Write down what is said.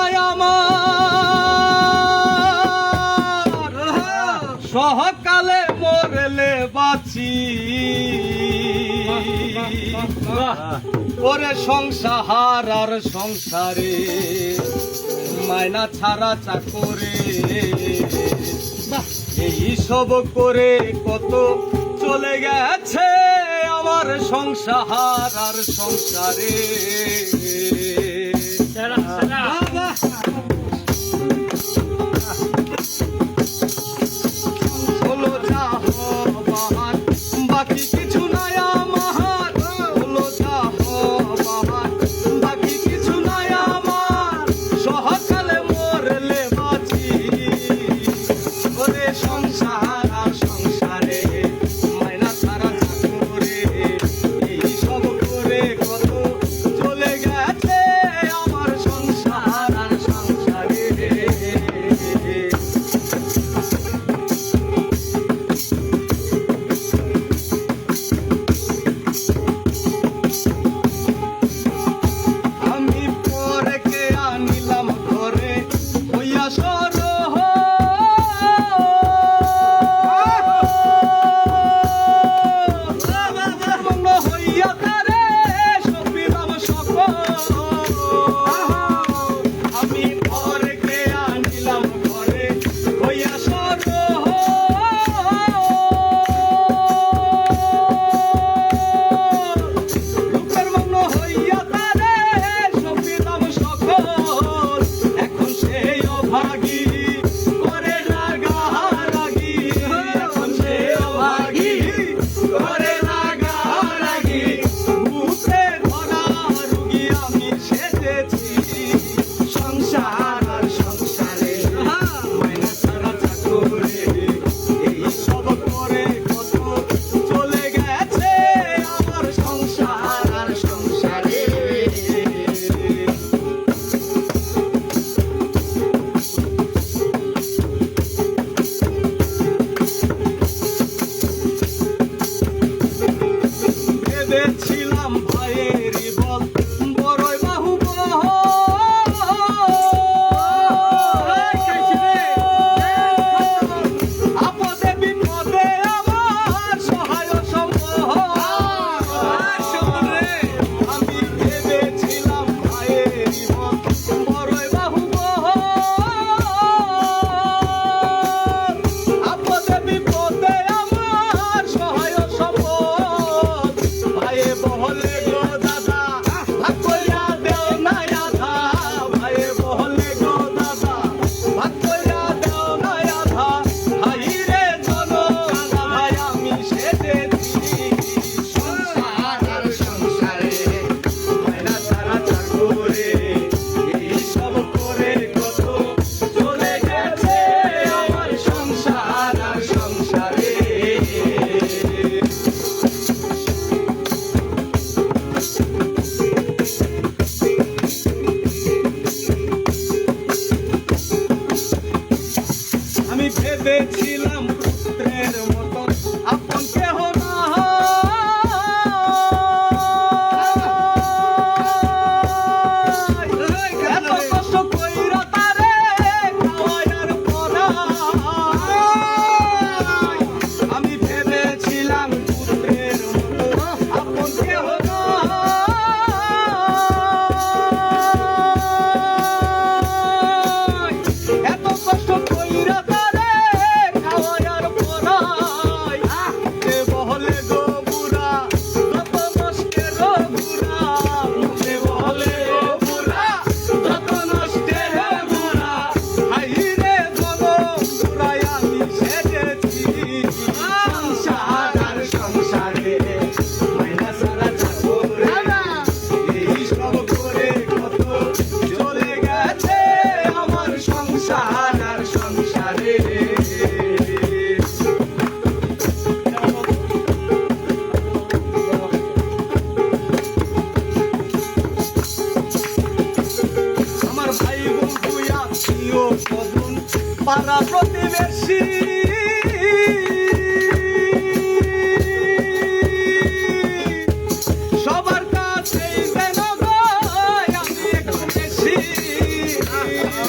নাই আমার, সহকালে মরলে বাঁচি। ওরে সংসার আর সংসারে মায়না ছাড়া চাকরে, এই সব করে কত চলে গেছে আমার সংসার আর সংসারে। হলো যা হবার বাকি কিছু নাই আমার, হলো যা হবার বাকি কিছু নাই আমার, সহকালে মরলে বাঁচি। ওরে সংসার আর সংসারে মায়না ছাড়া চাকরে, এই সব করে কত চলে গেছে আমার সংসার আর সংসারে। আমি পরেকে আনিলাম ঘরে হইয়া সরহ, মন হইয়া তারে সপিলাম সকল। আমি পরেকে আনিলাম ঘরে হইয়া সরহ, রূপের মন হইয়া তারে সপিলাম সকল। এখন সেই অভাগী করে রাগারাগি, এখন সেই অভাগী করে রাগারাগি, ভূতে ধরা রুগী আমি সেজেছি। সংসার আর সংসারে মায়না ছাড়া চাকরে, এই সব করে কত চলে গেছে আমার সংসার আর সংসারে। ভেবেছিলাম ভাইয়েরই বল বড়ই বাহুবল, আপদে বিপদে আমার সহায় সম্বল। আমি ভেবেছিলাম ভাইয়েরই বল বড়ই বাহুবল, আপদে বিপদে আমার সহায় সম্বল। ভাইয়ে বহলে গো দাদা ভাগ কইরা দেও নাই আধা, ভাইয়ে বহলে গো দাদা ভাগ কইরা দেও নাই আধা। হাইরে জনতা ভাই আমি সেজেছি। সংসার আর সংসারে মায়না ছাড়া চাকরে, এই সব করে কত চলে গেছে আমার সংসার আর সংসারে। আমি ভেবেছিলাম পুত্রের মতো আপন কেহ নাই, এত কষ্ট কইরা তারে খাওয়াইয়ার পরাই। আমি ভেবেছিলাম পুত্রের মতো আপন কেহ নাই, এত কষ্ট কইরা তারে খাওয়াইয়ার পরাই। যে বহলে গো বুড়া যত নষ্টের বুড়া, যে বহলে গো বুড়া যত নষ্টের বুড়া। হাইরে জনম বুড়াই আমি সেজেছি। সংসার আর সংসারে মায়না ছাড়া চাকরে, এই সব করে কত চলে গেছে আমার সংসার আর সংসারে। আমার ভাই বন্ধু আত্মীয় স্বজন পাড়া প্রতিবেশী, সবার কাছেই যেন গো আমি একটু বেশি। বাড়ি